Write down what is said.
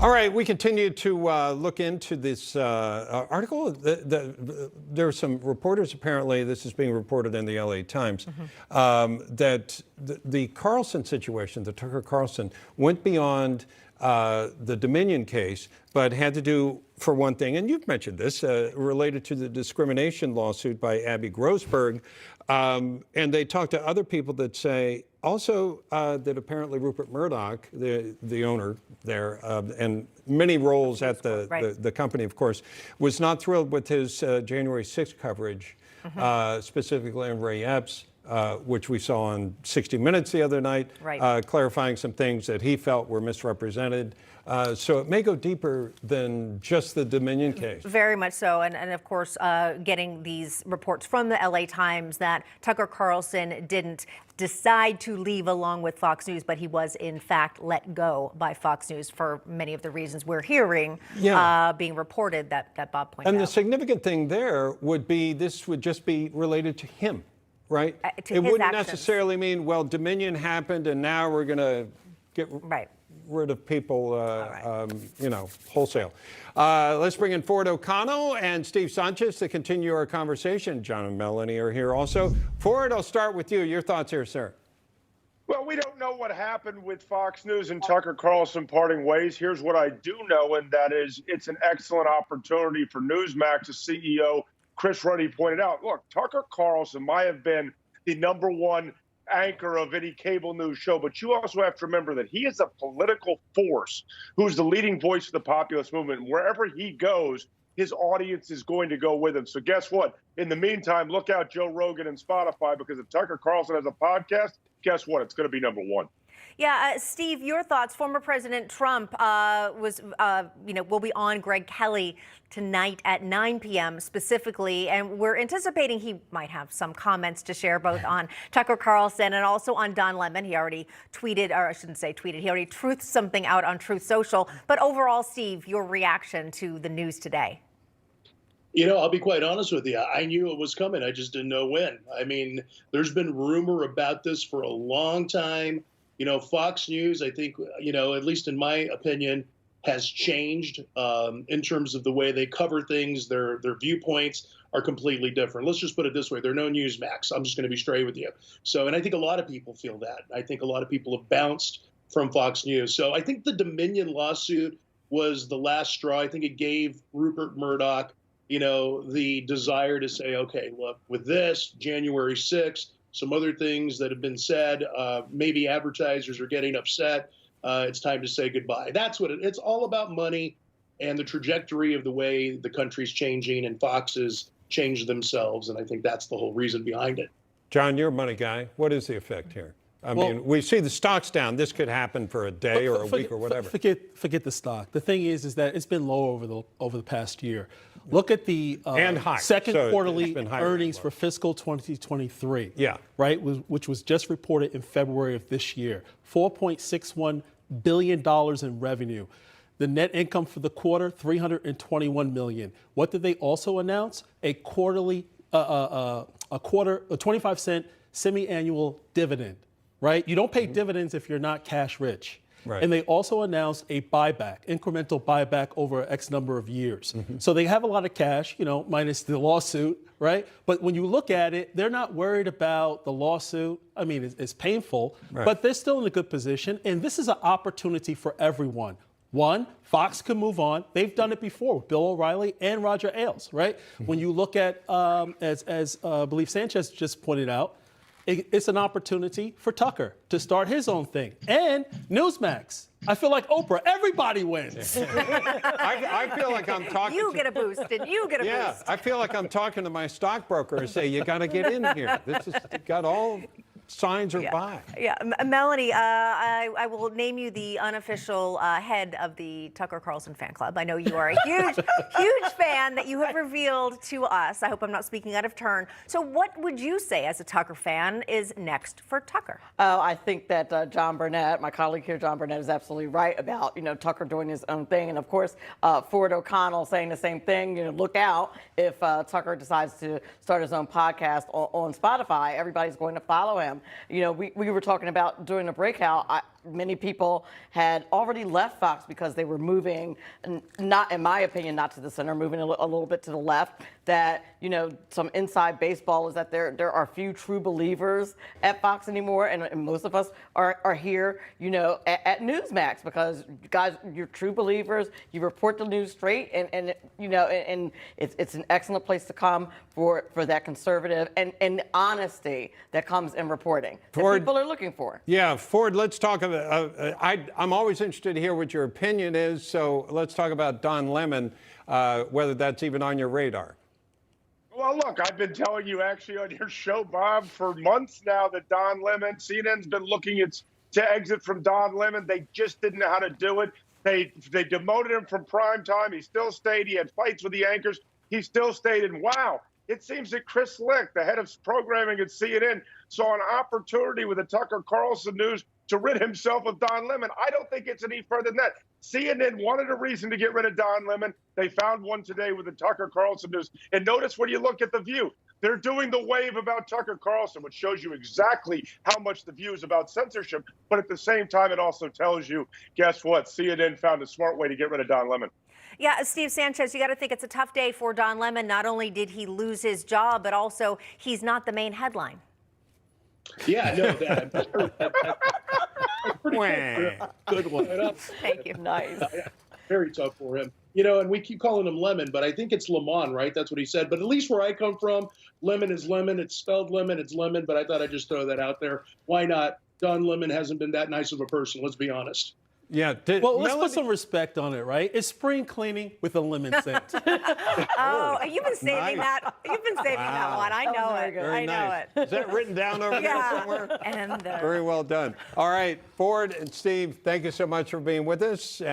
All right, we continue to look into this article. There are some reporters, apparently, this is being reported in the LA Times, that the Carlson situation, the Tucker Carlson, went beyond the Dominion case, but had to do, for one thing, and you've mentioned this, related to the discrimination lawsuit by Abby Grossberg. And they talked to other people that say also that apparently Rupert Murdoch, the owner there, and many roles at the company, of course, was not thrilled with his January 6th coverage, specifically on Ray Epps, which we saw on 60 Minutes the other night, clarifying some things that he felt were misrepresented. So it may go deeper than just the Dominion case. Very much so. And of course, getting these reports from the LA Times that Tucker Carlson didn't decide to leave along with Fox News, but he was in fact let go by Fox News for many of the reasons we're hearing being reported that Bob pointed out. And the significant thing there would be this would just be related to him, right? It wouldn't necessarily mean, well, Dominion happened and now we're going to get rid of people, you know, wholesale. Let's bring in Ford O'Connell and Steve Sanchez to continue our conversation. John and Melanie are here also. Ford, I'll start with you. Your thoughts here, sir. Well, we don't know what happened with Fox News and Tucker Carlson parting ways. Here's what I do know, and that is it's an excellent opportunity for Newsmax. The CEO, Chris Ruddy, pointed out, look, Tucker Carlson might have been the #1 anchor of any cable news show, but you also have to remember that he is a political force who's the leading voice of the populist movement. And wherever he goes, his audience is going to go with him. So guess what? In the meantime, look out Joe Rogan and Spotify, because if Tucker Carlson has a podcast, guess what? It's going to be #1. Yeah, Steve, your thoughts. Former President Trump will be on Greg Kelly tonight at 9 p.m. specifically, and we're anticipating he might have some comments to share both on Tucker Carlson and also on Don Lemon. He already tweeted, or I shouldn't say tweeted, he already truthed something out on Truth Social. But overall, Steve, your reaction to the news today? You know, I'll be quite honest with you. I knew it was coming. I just didn't know when. I mean, there's been rumor about this for a long time. You know, Fox News, I think, you know, at least in my opinion, has changed in terms of the way they cover things. Their viewpoints are completely different. Let's just put it this way. They're no Newsmax. I'm just going to be straight with you. So, and I think a lot of people feel that. I think a lot of people have bounced from Fox News. So I think the Dominion lawsuit was the last straw. I think it gave Rupert Murdoch, you know, the desire to say, okay, look, with this, January 6th, some other things that have been said, maybe advertisers are getting upset. It's time to say goodbye. That's what it's all about, money and the trajectory of the way the country's changing, and Fox has changed themselves. And I think that's the whole reason behind it. John, you're a money guy. What is the effect here? I mean, we see the stocks down. This could happen for a day or a week or whatever. Forget the stock. The thing is that it's been low over the past year. Look at the second quarterly earnings for fiscal 2023. Yeah. Right, which was just reported in February of this year. $4.61 billion in revenue. The net income for the quarter, $321 million. What did they also announce? A 25-cent semi-annual dividend. Right? You don't pay dividends if you're not cash rich. Right. And they also announced a buyback, incremental buyback over X number of years. So they have a lot of cash, you know, minus the lawsuit, right? But when you look at it, they're not worried about the lawsuit. I mean, it's painful, but they're still in a good position. And this is an opportunity for everyone. One, Fox can move on. They've done it before with Bill O'Reilly and Roger Ailes, right? When you look at, as I believe Sanchez just pointed out, it's an opportunity for Tucker to start his own thing. And Newsmax. I feel like Oprah. Everybody wins. I feel like I'm talking You get a boost, and you get a boost. Yeah, I feel like I'm talking to my stockbroker and say, you got to get in here. This has got all signs are by. Yeah, Melanie, I will name you the unofficial head of the Tucker Carlson fan club. I know you are a huge, huge fan that you have revealed to us. I hope I'm not speaking out of turn. So what would you say as a Tucker fan is next for Tucker? I think that John Burnett, my colleague here, John Burnett, is absolutely right about, you know, Tucker doing his own thing. And of course, Ford O'Connell saying the same thing. You know, look out if Tucker decides to start his own podcast on Spotify. Everybody's going to follow him. program. You know, we were talking about during the breakout, many people had already left Fox because they were moving, not, in my opinion, not to the center, moving a little bit to the left. That, you know, some inside baseball is that there are few true believers at Fox anymore, and most of us are here, you know, at Newsmax, because you guys, you're true believers. You report the news straight, and you know, and it's an excellent place to come for that conservative and honesty that comes in reporting that people are looking for. Yeah, Ford, let's talk about, I'm always interested to hear what your opinion is, so let's talk about Don Lemon, whether that's even on your radar. Well, look, I've been telling you actually on your show, Bob, for months now that Don Lemon, CNN's been looking to exit from Don Lemon. They just didn't know how to do it. They demoted him from prime time. He still stayed. He had fights with the anchors. He still stayed. And wow, it seems that Chris Licht, the head of programming at CNN, saw an opportunity with the Tucker Carlson news to rid himself of Don Lemon. I don't think it's any further than that. CNN wanted a reason to get rid of Don Lemon. They found one today with the Tucker Carlson news. And notice when you look at The View, they're doing the wave about Tucker Carlson, which shows you exactly how much The View is about censorship. But at the same time, it also tells you, guess what? CNN found a smart way to get rid of Don Lemon. Yeah, Steve Sanchez, you got to think it's a tough day for Don Lemon. Not only did he lose his job, but also he's not the main headline. Yeah, I know that. That's pretty Good one. Thank you. Nice. Very tough for him. You know, and we keep calling him Lemon, but I think it's Lemon, right? That's what he said. But at least where I come from, lemon is lemon. It's spelled lemon. It's lemon. But I thought I'd just throw that out there. Why not? Don Lemon hasn't been that nice of a person. Let's be honest. Yeah. Well, let's put some respect on it, right? It's spring cleaning with a lemon scent. Oh, you've been saving that. You've been saving that one. I know it. Very I know nice. it. Is that written down over there somewhere? And Very well done. All right, Ford and Steve, thank you so much for being with us. And